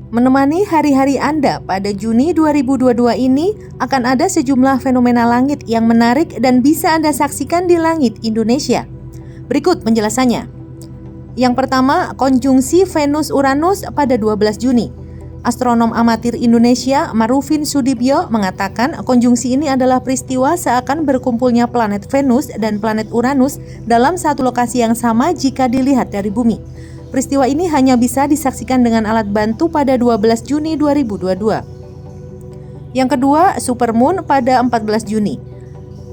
Menemani hari-hari Anda pada Juni 2022 ini akan ada sejumlah fenomena langit yang menarik dan bisa Anda saksikan di langit Indonesia. Berikut penjelasannya. Yang pertama, konjungsi Venus-Uranus pada 12 Juni. Astronom amatir Indonesia Marufin Sudibyo mengatakan konjungsi ini adalah peristiwa seakan berkumpulnya planet Venus dan planet Uranus dalam satu lokasi yang sama jika dilihat dari bumi. Peristiwa ini hanya bisa disaksikan dengan alat bantu pada 12 Juni 2022. Yang kedua, supermoon pada 14 Juni.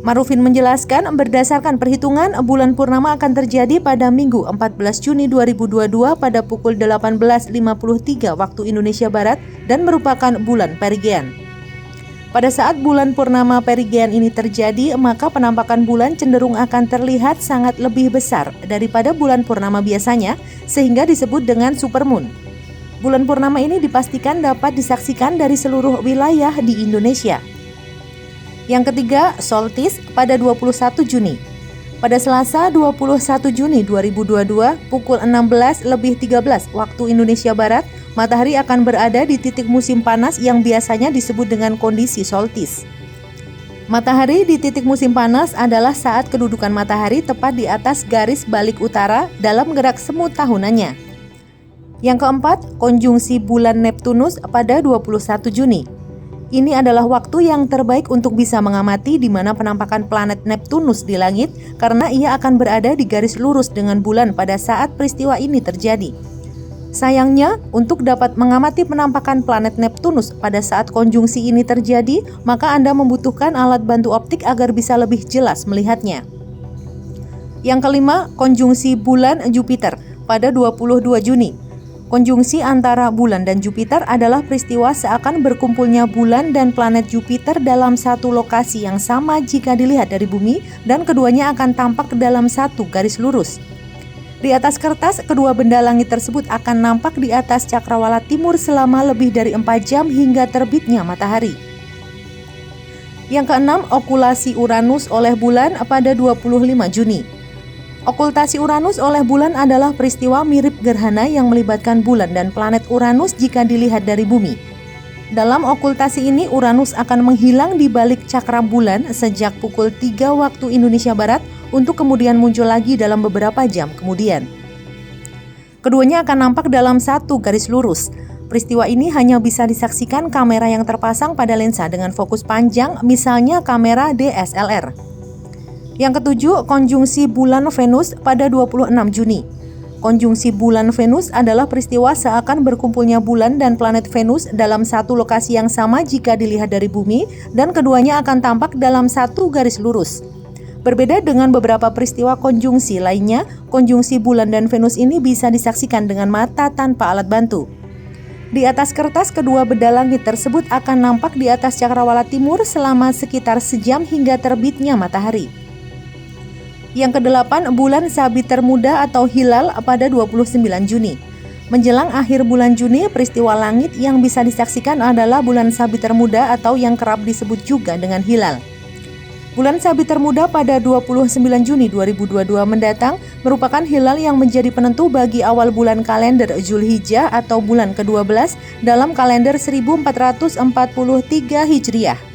Marufin menjelaskan berdasarkan perhitungan bulan purnama akan terjadi pada Minggu 14 Juni 2022 pada pukul 18.53 waktu Indonesia Barat dan merupakan bulan perigean. Pada saat bulan purnama perigean ini terjadi, maka penampakan bulan cenderung akan terlihat sangat lebih besar daripada bulan purnama biasanya, sehingga disebut dengan supermoon. Bulan purnama ini dipastikan dapat disaksikan dari seluruh wilayah di Indonesia. Yang ketiga, solstice pada 21 Juni. Pada Selasa 21 Juni 2022 pukul 16.13 waktu Indonesia Barat, matahari akan berada di titik musim panas yang biasanya disebut dengan kondisi solstice. Matahari di titik musim panas adalah saat kedudukan matahari tepat di atas garis balik utara dalam gerak semu tahunannya. Yang keempat, konjungsi bulan Neptunus pada 21 Juni. Ini adalah waktu yang terbaik untuk bisa mengamati di mana penampakan planet Neptunus di langit karena ia akan berada di garis lurus dengan bulan pada saat peristiwa ini terjadi. Sayangnya, untuk dapat mengamati penampakan planet Neptunus pada saat konjungsi ini terjadi, maka Anda membutuhkan alat bantu optik agar bisa lebih jelas melihatnya. Yang kelima, konjungsi bulan Jupiter pada 22 Juni. Konjungsi antara bulan dan Jupiter adalah peristiwa seakan berkumpulnya bulan dan planet Jupiter dalam satu lokasi yang sama jika dilihat dari bumi, dan keduanya akan tampak dalam satu garis lurus. Di atas kertas, kedua benda langit tersebut akan nampak di atas cakrawala timur selama lebih dari 4 jam hingga terbitnya matahari. Yang keenam, okulasi Uranus oleh bulan pada 25 Juni. Okultasi Uranus oleh bulan adalah peristiwa mirip gerhana yang melibatkan bulan dan planet Uranus jika dilihat dari bumi. Dalam okultasi ini, Uranus akan menghilang di balik cakra bulan sejak pukul 3 waktu Indonesia Barat untuk kemudian muncul lagi dalam beberapa jam kemudian. Keduanya akan nampak dalam satu garis lurus. Peristiwa ini hanya bisa disaksikan kamera yang terpasang pada lensa dengan fokus panjang, misalnya kamera DSLR. Yang ketujuh, konjungsi bulan Venus pada 26 Juni. Konjungsi bulan Venus adalah peristiwa seakan berkumpulnya bulan dan planet Venus dalam satu lokasi yang sama jika dilihat dari bumi, dan keduanya akan tampak dalam satu garis lurus. Berbeda dengan beberapa peristiwa konjungsi lainnya, konjungsi bulan dan Venus ini bisa disaksikan dengan mata tanpa alat bantu. Di atas kertas, kedua benda langit tersebut akan nampak di atas cakrawala timur selama sekitar sejam hingga terbitnya matahari. Yang kedelapan, bulan Sabit Termuda atau hilal pada 29 Juni. Menjelang akhir bulan Juni, peristiwa langit yang bisa disaksikan adalah bulan Sabit Termuda atau yang kerap disebut juga dengan hilal. Bulan Sabit Termuda pada 29 Juni 2022 mendatang merupakan hilal yang menjadi penentu bagi awal bulan kalender Zulhijjah atau bulan ke-12 dalam kalender 1443 Hijriah.